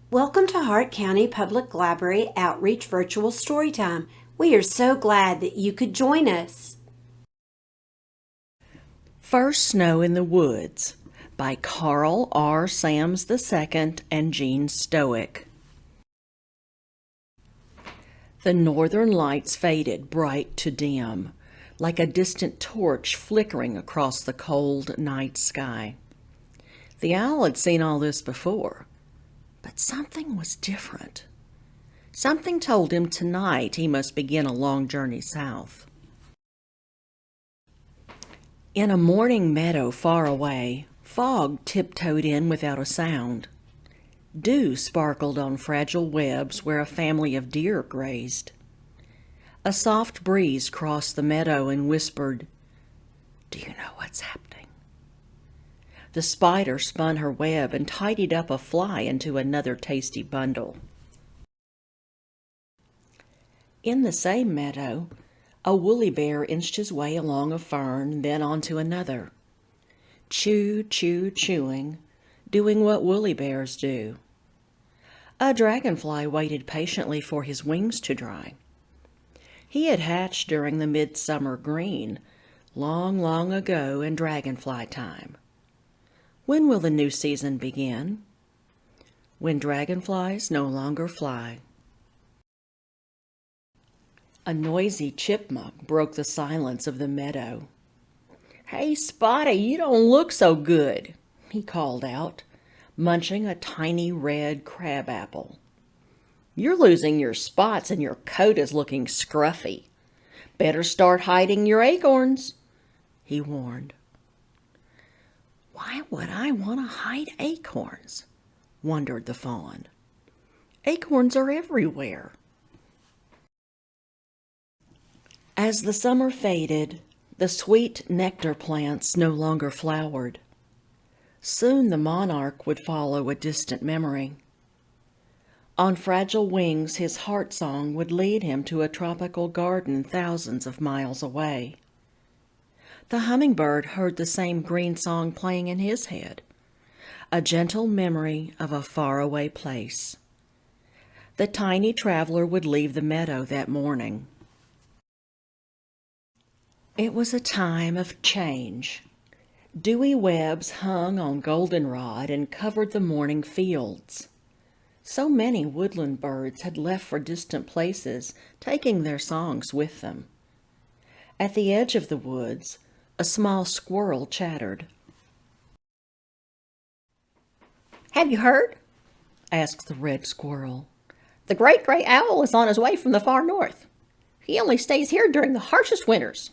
Welcome to Hart County Public Library Outreach Virtual Storytime. We are so glad that you could join us. First Snow in the Woods by Carl R. Sams II and Jean Stoick. The northern lights faded bright to dim, like a distant torch flickering across the cold night sky. The owl had seen all this before, but something was different. Something told him tonight he must begin a long journey south. In a morning meadow far away, fog tiptoed in without a sound. Dew sparkled on fragile webs where a family of deer grazed. A soft breeze crossed the meadow and whispered, "Do you know what's happening?" The spider spun her web and tidied up a fly into another tasty bundle. In the same meadow, a woolly bear inched his way along a fern, then onto another. Chew, chew, chewing, doing what woolly bears do. A dragonfly waited patiently for his wings to dry. He had hatched during the midsummer green, long, long ago in dragonfly time. When will the new season begin? When dragonflies no longer fly. A noisy chipmunk broke the silence of the meadow. "Hey, Spotty, you don't look so good," he called out, munching a tiny red crab apple. "You're losing your spots and your coat is looking scruffy. Better start hiding your acorns," he warned. "Why would I want to hide acorns?" wondered the fawn. "Acorns are everywhere." As the summer faded, the sweet nectar plants no longer flowered. Soon the monarch would follow a distant memory. On fragile wings, his heart song would lead him to a tropical garden thousands of miles away. The hummingbird heard the same green song playing in his head, a gentle memory of a faraway place. The tiny traveler would leave the meadow that morning. It was a time of change. Dewy webs hung on goldenrod and covered the morning fields. So many woodland birds had left for distant places, taking their songs with them. At the edge of the woods, a small squirrel chattered. "Have you heard?" asked the red squirrel. "The great gray owl is on his way from the far north. He only stays here during the harshest winters."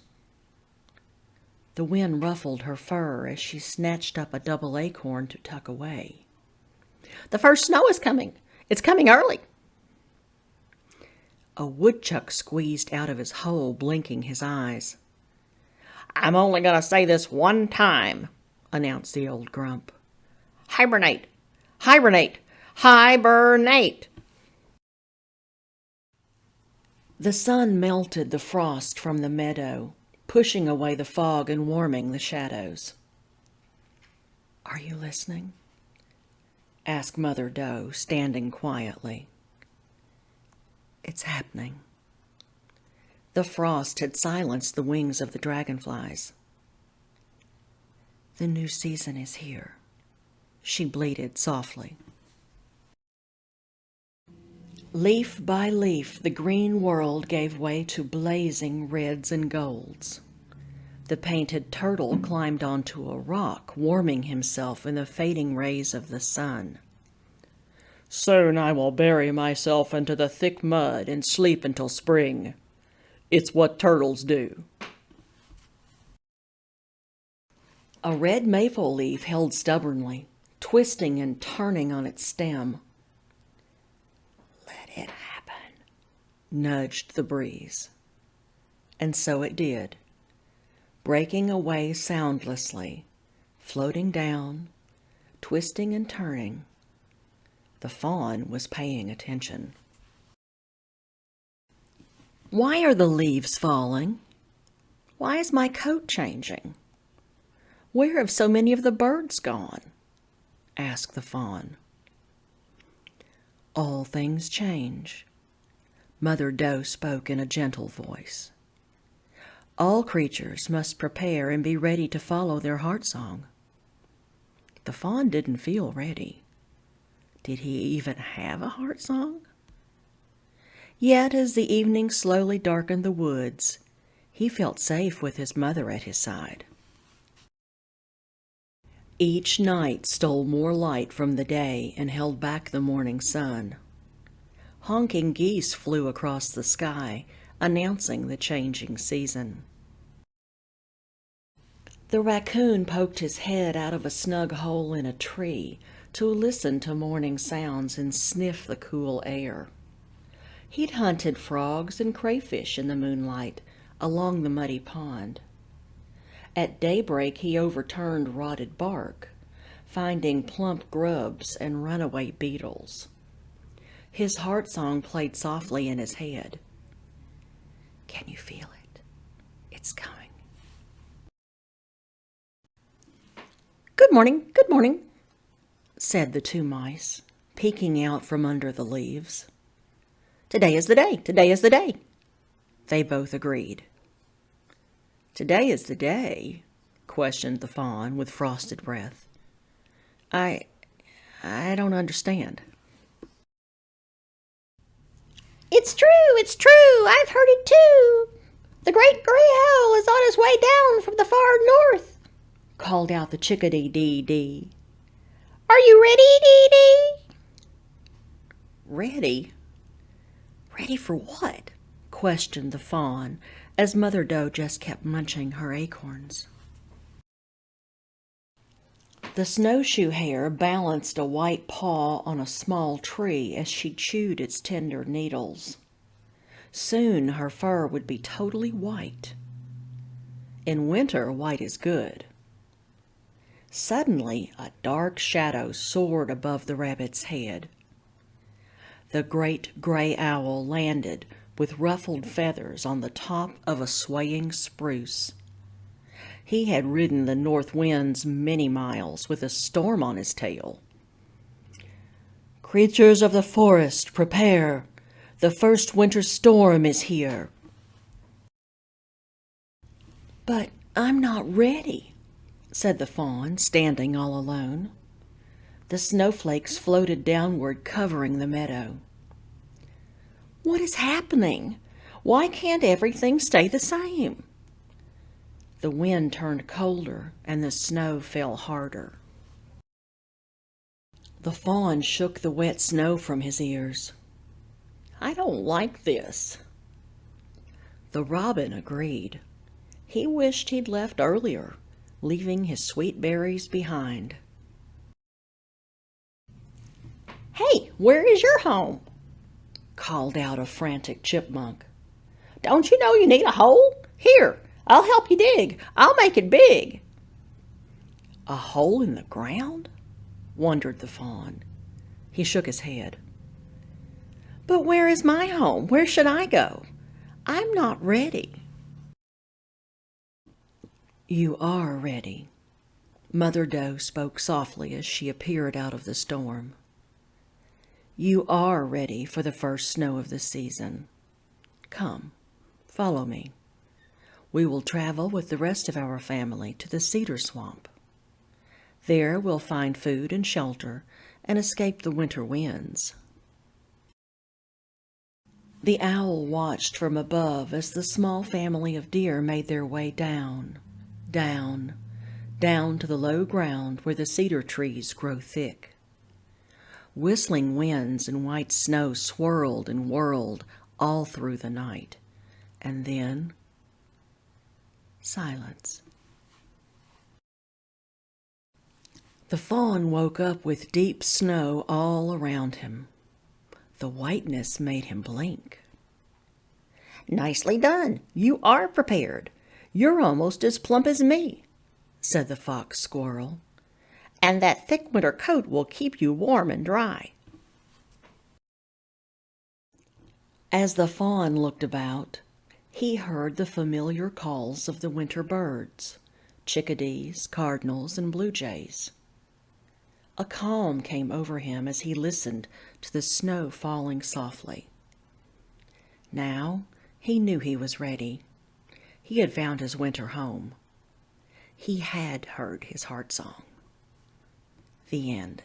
The wind ruffled her fur as she snatched up a double acorn to tuck away. "The first snow is coming. It's coming early." A woodchuck squeezed out of his hole, blinking his eyes. "I'm only going to say this one time," announced the old grump. "Hibernate! Hibernate! Hibernate!" The sun melted the frost from the meadow, pushing away the fog and warming the shadows. "Are you listening?" asked Mother Doe, standing quietly. "It's happening." The frost had silenced the wings of the dragonflies. "The new season is here," she bleated softly. Leaf by leaf, the green world gave way to blazing reds and golds. The painted turtle climbed onto a rock, warming himself in the fading rays of the sun. "Soon I will bury myself into the thick mud and sleep until spring. It's what turtles do." A red maple leaf held stubbornly, twisting and turning on its stem. "Let it happen," nudged the breeze. And so it did, breaking away soundlessly, floating down, twisting and turning. The fawn was paying attention. "Why are the leaves falling? Why is my coat changing? Where have so many of the birds gone?" asked the fawn. all things change. Mother Doe spoke in a gentle voice. All creatures must prepare and be ready to follow their heart song. The fawn didn't feel ready. Did he even have a heart song? Yet as the evening slowly darkened the woods, he felt safe with his mother at his side. Each night stole more light from the day and held back the morning sun. Honking geese flew across the sky, announcing the changing season. The raccoon poked his head out of a snug hole in a tree to listen to morning sounds and sniff the cool air. He'd hunted frogs and crayfish in the moonlight along the muddy pond. At daybreak he overturned rotted bark, finding plump grubs and runaway beetles. His heart song played softly in his head. Can you feel it? It's coming. Good morning, said the two mice, peeking out from under the leaves. Today is the day, they both agreed. Today is the day, questioned the fawn with frosted breath. I don't understand. It's true, I've heard it too. The great gray owl is on his way down from the far north, called out the chickadee-dee-dee. Are you ready, Dee-Dee? Ready? Ready for what? Questioned the fawn, as Mother Doe just kept munching her acorns. The snowshoe hare balanced a white paw on a small tree as she chewed its tender needles. Soon her fur would be totally white. In winter, white is good. Suddenly, a dark shadow soared above the rabbit's head. The great gray owl landed with ruffled feathers on the top of a swaying spruce. He had ridden the north winds many miles with a storm on his tail. Creatures of the forest, prepare! The first winter storm is here. But I'm not ready, said the fawn, standing all alone. The snowflakes floated downward, covering the meadow. What is happening? Why can't everything stay the same? The wind turned colder, and the snow fell harder. The fawn shook the wet snow from his ears. I don't like this. The robin agreed. He wished he'd left earlier, leaving his sweet berries behind. Hey, where is your home? Called out a frantic chipmunk. Don't you know you need a hole? Here, I'll help you dig. I'll make it big. A hole in the ground? Wondered the fawn. He shook his head. But where is my home? Where should I go? I'm not ready. You are ready. Mother Doe spoke softly as she appeared out of the storm. You are ready for the first snow of the season. Come, follow me. We will travel with the rest of our family to the cedar swamp. There we'll find food and shelter and escape the winter winds. The owl watched from above as the small family of deer made their way down to the low ground where the cedar trees grow thick. Whistling winds and white snow swirled and whirled all through the night, and then silence. The fawn woke up with deep snow all around him. The whiteness made him blink. Nicely done. You are prepared. You're almost as plump as me, said the fox squirrel. And that thick winter coat will keep you warm and dry. As the fawn looked about, he heard the familiar calls of the winter birds, chickadees, cardinals, and blue jays. A calm came over him as he listened to the snow falling softly. Now he knew he was ready. He had found his winter home. He had heard his heart song. The end.